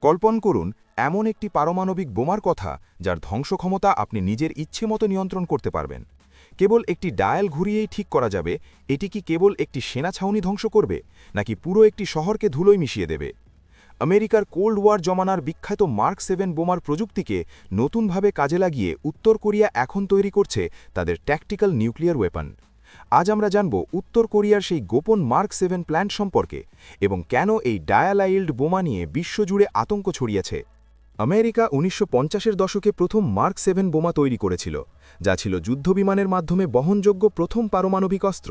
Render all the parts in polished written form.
কল্পনা করুন এমন একটি পারমাণবিক বোমার কথা যার ধ্বংস ক্ষমতা আপনি নিজের ইচ্ছে মতো নিয়ন্ত্রণ করতে পারবেন। কেবল একটি ডায়াল ঘুরিয়েই ঠিক করা যাবে এটি কি কেবল একটি সেনা ছাউনি ধ্বংস করবে নাকি পুরো একটি শহরকে ধুলোয় মিশিয়ে দেবে। আমেরিকার কোল্ড ওয়ার জমানার বিখ্যাত মার্ক 7 বোমার প্রযুক্তিকে নতুনভাবে কাজে লাগিয়ে উত্তর কোরিয়া এখন তৈরি করছে তাদের ট্যাকটিক্যাল নিউক্লিয়ার ওয়েপন। আজ আমরা জানব উত্তর কোরিয়ার সেই গোপন মার্ক 7 প্ল্যান্ট সম্পর্কে এবং কেন এই ডায়ালাইল্ড বোমা নিয়ে বিশ্বজুড়ে আতঙ্ক ছড়িয়েছে। আমেরিকা ১৯৫০-এর দশকে প্রথম মার্ক 7 বোমা তৈরি করেছিল, যা ছিল যুদ্ধবিমানের মাধ্যমে বহনযোগ্য প্রথম পারমাণবিক অস্ত্র।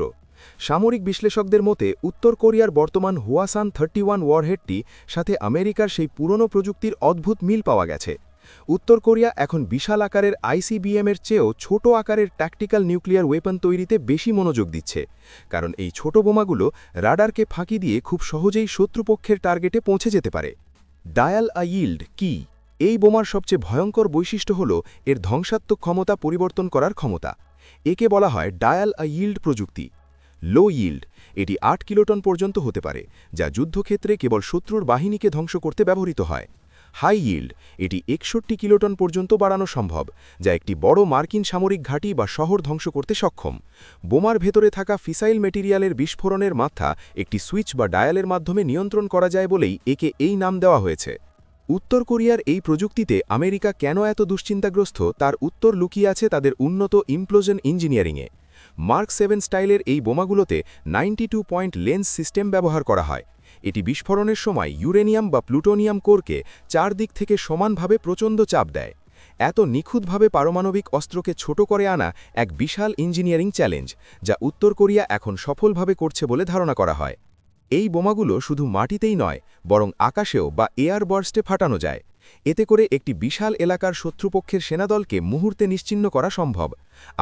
সামরিক বিশ্লেষকদের মতে উত্তর কোরিয়ার বর্তমান হুয়াসান 31 ওয়ারহেডটি সাথে আমেরিকার সেই পুরনো প্রযুক্তির অদ্ভুত মিল পাওয়া গেছে। উত্তর কোরিয়া এখন বিশাল আকারের আইসিবিএমের চেয়েও ছোট আকারের ট্যাকটিক্যাল নিউক্লিয়ার ওয়েপন তৈরিতে বেশি মনোযোগ দিচ্ছে, কারণ এই ছোট বোমাগুলো রাডারকে ফাঁকি দিয়ে খুব সহজেই শত্রুপক্ষের টার্গেটে পৌঁছে যেতে পারে। ডায়াল-আ-ইল্ড কি? এই বোমার সবচেয়ে ভয়ঙ্কর বৈশিষ্ট্য হল এর ধ্বংসাত্মক ক্ষমতা পরিবর্তন করার ক্ষমতা। একে বলা হয় ডায়াল-আ-ইল্ড প্রযুক্তি। লো ইল্ড, এটি ৮ কিলোটন পর্যন্ত হতে পারে, যা যুদ্ধক্ষেত্রে কেবল শত্রুর বাহিনীকে ধ্বংস করতে ব্যবহৃত হয়। হাই ইল্ড, এটি ৬১ কিলোটন পর্যন্ত বাড়ানো সম্ভব, যা একটি বড় মার্কিন সামরিক ঘাঁটি বা শহর ধ্বংস করতে সক্ষম। বোমার ভেতরে থাকা ফিসাইল মেটেরিয়ালের বিস্ফোরণের মাত্রা একটি সুইচ বা ডায়ালের মাধ্যমে নিয়ন্ত্রণ করা যায় বলেই একে এই নাম দেওয়া হয়েছে। উত্তর কোরিয়ার এই প্রযুক্তিতে আমেরিকা কেন এত দুশ্চিন্তাগ্রস্ত তার উত্তর লুকিয়ে আছে তাদের উন্নত ইমপ্লোশন ইঞ্জিনিয়ারিংয়ে। মার্ক 7 স্টাইলের এই বোমাগুলোতে 92 পয়েন্ট লেন্স সিস্টেম ব্যবহার করা হয়। এটি বিস্ফোরণের সময় ইউরেনিয়াম বা প্লুটোনিয়াম কোরকে চারদিক থেকে সমানভাবে প্রচণ্ড চাপ দেয়। এত নিখুঁতভাবে পারমাণবিক অস্ত্রকে ছোট করে আনা এক বিশাল ইঞ্জিনিয়ারিং চ্যালেঞ্জ, যা উত্তর কোরিয়া এখন সফলভাবে করছে বলে ধারণা করা হয়। এই বোমাগুলো শুধু মাটিতেই নয়, বরং আকাশেও বা এয়ার বার্স্টে ফাটানো যায়। এতে করে একটি বিশাল এলাকার শত্রুপক্ষের সেনাদলকে মুহূর্তে নিশ্চিহ্ন করা সম্ভব।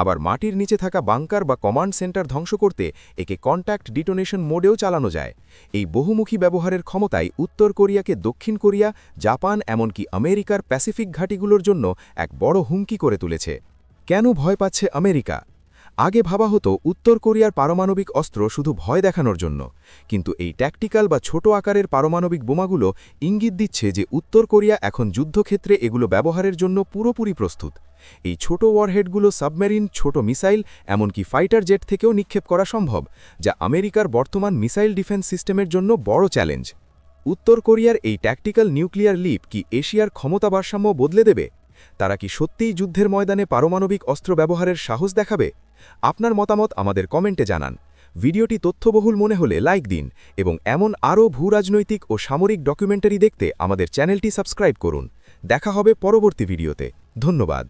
আবার মাটির নিচে থাকা বাংকার বা কমান্ড সেন্টার ধ্বংস করতে একে কন্ট্যাক্ট ডিটোনেশন মোডেও চালানো যায়। এই বহুমুখী ব্যবহারের ক্ষমতায় উত্তর কোরিয়াকে দক্ষিণ কোরিয়া, জাপান এমনকি আমেরিকার প্যাসিফিক ঘাঁটিগুলোর জন্য এক বড় হুমকি করে তুলেছে। কেন ভয় পাচ্ছে আমেরিকা? আগে ভাবা হতো উত্তর কোরিয়ার পারমাণবিক অস্ত্র শুধু ভয় দেখানোর জন্য, কিন্তু এই ট্যাকটিক্যাল বা ছোট আকারের পারমাণবিক বোমাগুলো ইঙ্গিত দিচ্ছে যে উত্তর কোরিয়া এখন যুদ্ধক্ষেত্রে এগুলো ব্যবহারের জন্য পুরোপুরি প্রস্তুত। এই ছোট ওয়ারহেডগুলো সাবমেরিন, ছোট মিসাইল এমনকি ফাইটার জেট থেকেও নিক্ষেপ করা সম্ভব, যা আমেরিকার বর্তমান মিসাইল ডিফেন্স সিস্টেমের জন্য বড় চ্যালেঞ্জ। উত্তর কোরিয়ার এই ট্যাকটিক্যাল নিউক্লিয়ার লিপ কি এশিয়ার ক্ষমতা ভারসাম্য বদলে দেবে? তারা কি সত্যিই যুদ্ধের ময়দানে পারমাণবিক অস্ত্র ব্যবহারের সাহস দেখাবে? আপনার মতামত আমাদের কমেন্টে জানান। ভিডিওটি তথ্যবহুল মনে হলে লাইক দিন এবং এমন আরও ভূরাজনৈতিক ও সামরিক ডকুমেন্টারি দেখতে আমাদের চ্যানেলটি সাবস্ক্রাইব করুন। দেখা হবে পরবর্তী ভিডিওতে। ধন্যবাদ।